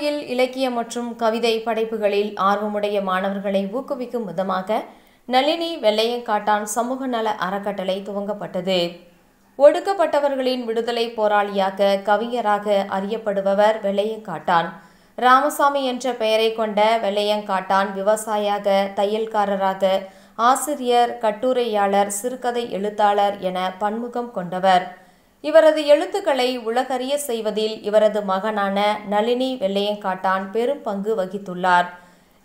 கோவையில் இலக்கிய மற்றும் கவிதை படைப்புகளில் ஆர்வமுடைய மாணவர்களை ஊக்குவிக்கும் விதமாக நளினி வெள்ளையங்காட்டான் சமூக நல அறக்கட்டளை துவங்கப்பட்டது. ஒடுக்கப்பட்டவர்களின் விடுதலை போராளியாக கவிஞராக அறியப்படுபவர் வெள்ளையங்காட்டான். ராமசாமி என்ற பெயரை கொண்ட வெள்ளையங்காட்டான் விவசாயியாக, தையல்காரராக, ஆசிரியர், கட்டுரையாளர், சிறுகதை எழுத்தாளர் என பன்முகம் கொண்டவர். இவரது எழுத்துக்களை உலகறிய செய்வதில் இவரது மகனான நளினி வெள்ளையங்காட்டான் பெரும் பங்கு வகித்துள்ளார்.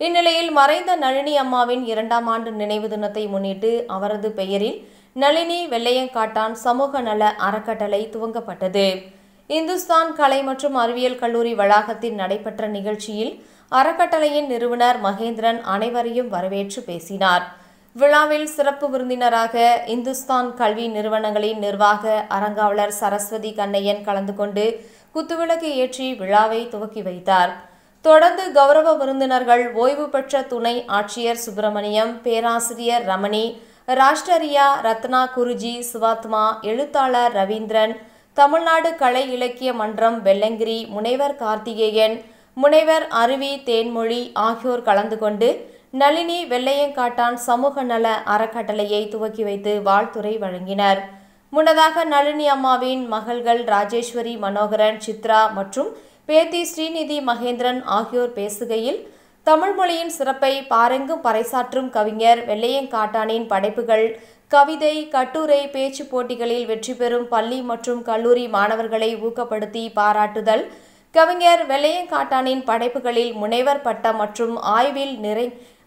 இந்நிலையில் மறைந்த நளினி அம்மாவின் 2ஆம் ஆண்டு நினைவு தினத்தை முன்னிட்டு அவரது பெயரில் நளினி வெள்ளையங்காட்டான் சமூக நல அறக்கட்டளை துவங்கப்பட்டது. இந்துஸ்தான் கலை மற்றும் அறிவியல் கல்லூரி வளாகத்தில் நடைபெற்ற நிகழ்ச்சியில் அறக்கட்டளையின் நிறுவனர் மகேந்திரன் அனைவரையும் வரவேற்று பேசினார். விழாவில் சிறப்பு விருந்தினராக இந்துஸ்தான் கல்வி நிறுவனங்களின் நிர்வாக அரங்காவலர் சரஸ்வதி கண்ணையன் கலந்து கொண்டு குத்துவிளக்கு ஏற்றி விழாவை துவக்கி வைத்தார். தொடர்ந்து கௌரவ விருந்தினர்கள் ஓய்வு பெற்ற துணை ஆட்சியர் சுப்பிரமணியம், பேராசிரியர் ரமணி, ராஷ்டரியா ரத்னா குருஜி, சிவாத்மா, எழுத்தாளர் ரவீந்திரன், தமிழ்நாடு கலை இலக்கிய மன்றம் வெள்ளங்கிரி, முனைவர் கார்த்திகேயன், முனைவர் அருவி தேன்மொழி ஆகியோர் கலந்து கொண்டு நளினி வெள்ளையங்காட்டான் சமூக நல அறக்கட்டளையை துவக்கி வைத்து வாழ்த்துரை வழங்கினர். முன்னதாக நளினி அம்மாவின் மகள்கள் ராஜேஸ்வரி, மனோகரன், சித்ரா மற்றும் பேத்தி ஸ்ரீநிதி மகேந்திரன் ஆகியோர் பேசுகையில், தமிழ் மொழியின் சிறப்பை பாரெங்கும் பறைசாற்றும் கவிஞர் வெள்ளையங்காட்டானின் படைப்புகள் கவிதை, கட்டுரை, பேச்சு போட்டிகளில் வெற்றி பெறும் பள்ளி மற்றும் கல்லூரி மாணவர்களை ஊக்கப்படுத்தி பாராட்டுதல், கவிஞர் வெள்ளையங்காட்டானின் படைப்புகளில் முனைவர் பட்டம் மற்றும் ஆய்வில்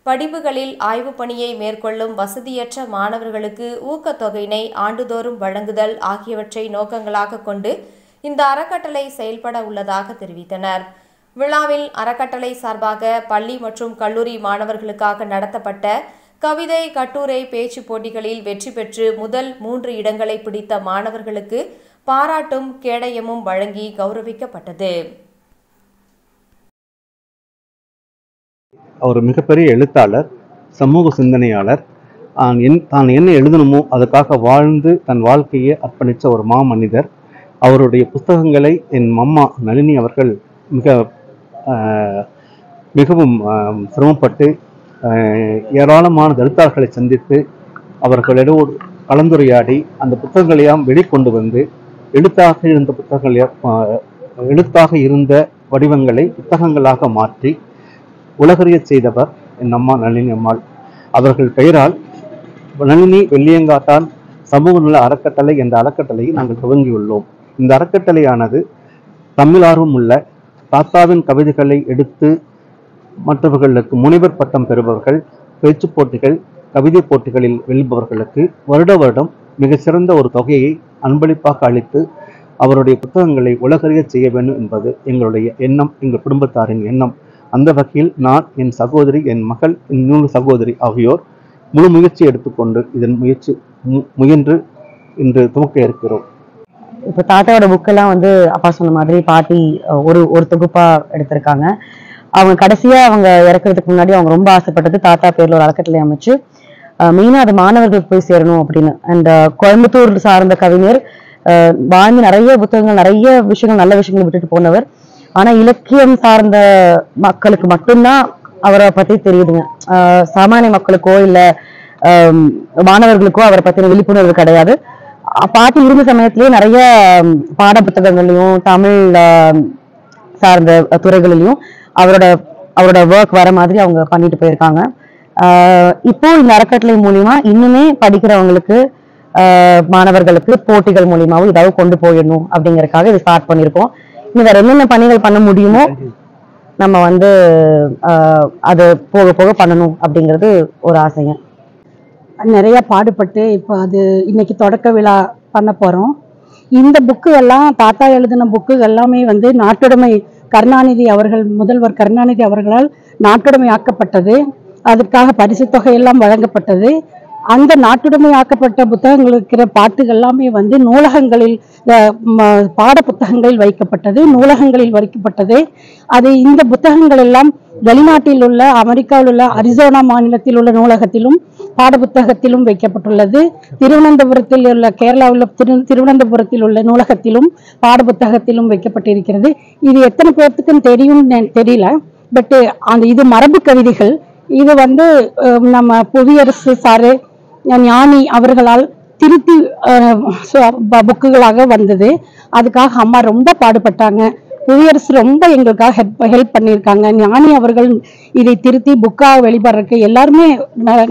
படிப்புகளில் ஆய்வு பணியை மேற்கொள்ளும் வசதியற்ற மாணவர்களுக்கு ஊக்கத்தொகையினை ஆண்டுதோறும் வழங்குதல் ஆகியவற்றை நோக்கங்களாக கொண்டு இந்த அறக்கட்டளை செயல்பட உள்ளதாக தெரிவித்தனர். விழாவில் அறக்கட்டளை சார்பாக பள்ளி மற்றும் கல்லூரி மாணவர்களுக்காக நடத்தப்பட்ட கவிதை, கட்டுரை, பேச்சு போட்டிகளில் வெற்றி பெற்று முதல் 3 இடங்களை பிடித்த மாணவர்களுக்கு பாராட்டும் கேடயமும் வழங்கி கௌரவிக்கப்பட்டது. அவர் மிகப்பெரிய எழுத்தாளர், சமூக சிந்தனையாளர். தான் என்ன எழுதணுமோ அதுக்காக வாழ்ந்து தன் வாழ்க்கையை அர்ப்பணித்த ஒரு மாமனிதர். அவருடைய புத்தகங்களை என் அம்மா நளினி அவர்கள் மிகவும் சிரமப்பட்டு ஏராளமான எழுத்தாளர்களை சந்தித்து அவர்களிடம் கலந்துரையாடி அந்த புத்தகங்களையாம் வெளிக்கொண்டு வந்து எழுத்தாக இருந்த வடிவங்களை புத்தகங்களாக மாற்றி உலகறிய செய்தவர் என் அம்மா நளினி அம்மாள். அவர்கள் பெயரால் நளினி வெள்ளையங்காட்டான் சமூக நல அறக்கட்டளை என்ற அறக்கட்டளையை நாங்கள் துவங்கியுள்ளோம். இந்த அறக்கட்டளையானது தமிழ் ஆர்வம் உள்ள தாத்தாவின் கவிதைகளை எடுத்து மற்றவர்களுக்கு முனைவர் பட்டம் பெறுபவர்கள், பேச்சு போட்டிகள், கவிதை போட்டிகளில் வெல்பவர்களுக்கு வருடம் மிகச்சிறந்த ஒரு தொகையை அன்பளிப்பாக அளித்து அவருடைய புத்தகங்களை உலகறிய செய்ய வேண்டும் என்பது எங்களுடைய எண்ணம், எங்கள் குடும்பத்தாரின் எண்ணம். அந்த வகையில் நான், என் சகோதரி, என் மகள், இன்னொரு சகோதரி ஆகியோர் முழு முயற்சி எடுத்துக்கொண்டு இதன் முயன்று இன்று துவக்க இருக்கிறோம். இப்போ தாத்தாவோட புக்கெல்லாம் அப்பா சொன்ன மாதிரி பாட்டி ஒரு தொகுப்பா எடுத்திருக்காங்க. அவங்க கடைசியா அவங்க இறக்குறதுக்கு முன்னாடி அவங்க ரொம்ப ஆசைப்பட்டது தாத்தா பேர்ல ஒரு அறக்கட்டளை அமைச்சு மெயினா அது மாணவர்களுக்கு போய் சேரணும் அப்படின்னு. அண்ட் கோயம்புத்தூர் சார்ந்த கவிஞர், வாழ்ந்து நிறைய புத்தகங்கள், நிறைய விஷயங்கள், நல்ல விஷயங்கள் விட்டுட்டு போனவர். ஆனா இலக்கியம் சார்ந்த மக்களுக்கு மட்டும்தான் அவரை பத்தி தெரியுதுங்க. சாமானிய மக்களுக்கோ இல்ல மாணவர்களுக்கோ அவரை பத்தின விழிப்புணர்வு கிடையாது. பாட்டி இருந்த சமயத்திலேயே நிறைய பாட புத்தகங்கள்லயும் தமிழ் சார்ந்த துறைகளிலையும் அவரோட ஒர்க் வர மாதிரி அவங்க பண்ணிட்டு போயிருக்காங்க. இப்போ இந்த அறக்கட்டளை மூலியமா இன்னுமே படிக்கிறவங்களுக்கு, மாணவர்களுக்கு போட்டிகள் மூலியமாவும் ஏதாவது கொண்டு போயிடணும் அப்படிங்கறதுக்காக இது ஸ்டார்ட் பண்ணிருக்கோம். இன்னும் வேற என்னென்ன பணிகள் பண்ண முடியுமோ நம்ம அது போக போக பண்ணணும் அப்படிங்கிறது ஒரு ஆசைங்க. நிறைய பாடுபட்டு இப்போ அது இன்னைக்கு தொடக்க விழா பண்ண போறோம். இந்த புக்கு எல்லாம் தாத்தா எழுதின புக்கு எல்லாமே நாட்டுடைமை கருணாநிதி அவர்கள், முதல்வர் கருணாநிதி அவர்களால் நாட்டுடைமை ஆக்கப்பட்டது. அதற்காக பரிசு தொகையெல்லாம் வழங்கப்பட்டது. அந்த நாட்டுடைமை ஆக்கப்பட்ட புத்தகங்கள் இருக்கிற பாட்டுகள் எல்லாமே நூலகங்களில், பாட புத்தகங்களில் வைக்கப்பட்டது, நூலகங்களில் வைக்கப்பட்டது. அது இந்த புத்தகங்கள் எல்லாம் வெளிநாட்டில் உள்ள, அமெரிக்காவில் உள்ள அரிசோனா மாநிலத்தில் உள்ள நூலகத்திலும், பாடப்புத்தகத்திலும் வைக்கப்பட்டுள்ளது. திருவனந்தபுரத்தில் உள்ள கேரளாவில் திருவனந்தபுரத்தில் உள்ள நூலகத்திலும் பாடப்புத்தகத்திலும் வைக்கப்பட்டிருக்கிறது. இது எத்தனை பேர்த்துக்கும் தெரியும் தெரியல. பட் இது மரபு கவிதைகள். இது நம்ம புவியரசு சாரு ஞானி அவர்களால் திருத்தி புக்குகளாக வந்தது. அதுக்காக அம்மா ரொம்ப பாடுபட்டாங்க. புவியரசு ரொம்ப எங்களுக்காக ஹெல்ப் பண்ணியிருக்காங்க. ஞானி அவர்கள் இதை திருத்தி புக்காக வெளிப்படுறதுக்கு எல்லாருமே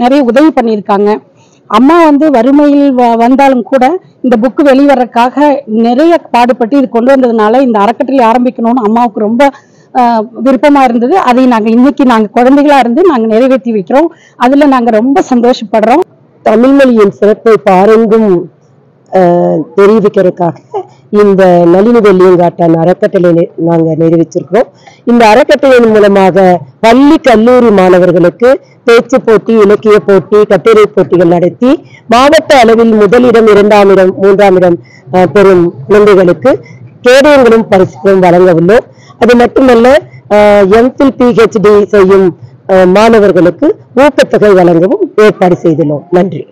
நிறைய உதவி பண்ணியிருக்காங்க. அம்மா வறுமையில் வந்தாலும் கூட இந்த புக்கு வெளிவரக்காக நிறைய பாடுபட்டு இது கொண்டு வந்ததுனால இந்த அறக்கட்டளை ஆரம்பிக்கணும்னு அம்மாவுக்கு ரொம்ப விருப்பமா இருந்தது. அதை இன்னைக்கு நாங்க குழந்தைகளா இருந்து நாங்க நிறைவேற்றி வைக்கிறோம். அதுல நாங்க ரொம்ப சந்தோஷப்படுறோம். தமிழ் மொழியின் சிறப்பை பாரெங்கும் தெரிவிக்கிறதுக்காக இந்த நளினி வெள்ளியங்காட்டான் அறக்கட்டளை நாங்க நிறைவேற்றிருக்கிறோம். இந்த அறக்கட்டளையின் மூலமாக பள்ளி கல்லூரி மாணவர்களுக்கு பேச்சு போட்டி, இலக்கிய போட்டி, கட்டுரை போட்டிகள் நடத்தி மாவட்ட அளவில் முதலிடம், 2ஆம் இடம், 3ஆம் இடம் பெறும் குழந்தைகளுக்கு கேடயங்களும் பரிசுகளும் வழங்க உள்ளோம். அது மட்டுமல்ல, எம்ஃபில் PhD செய்யும் மாணவர்களுக்கு ஊக்கத்தொகை வழங்கவும் ஏற்பாடு செய்துள்ளோம். நன்றி.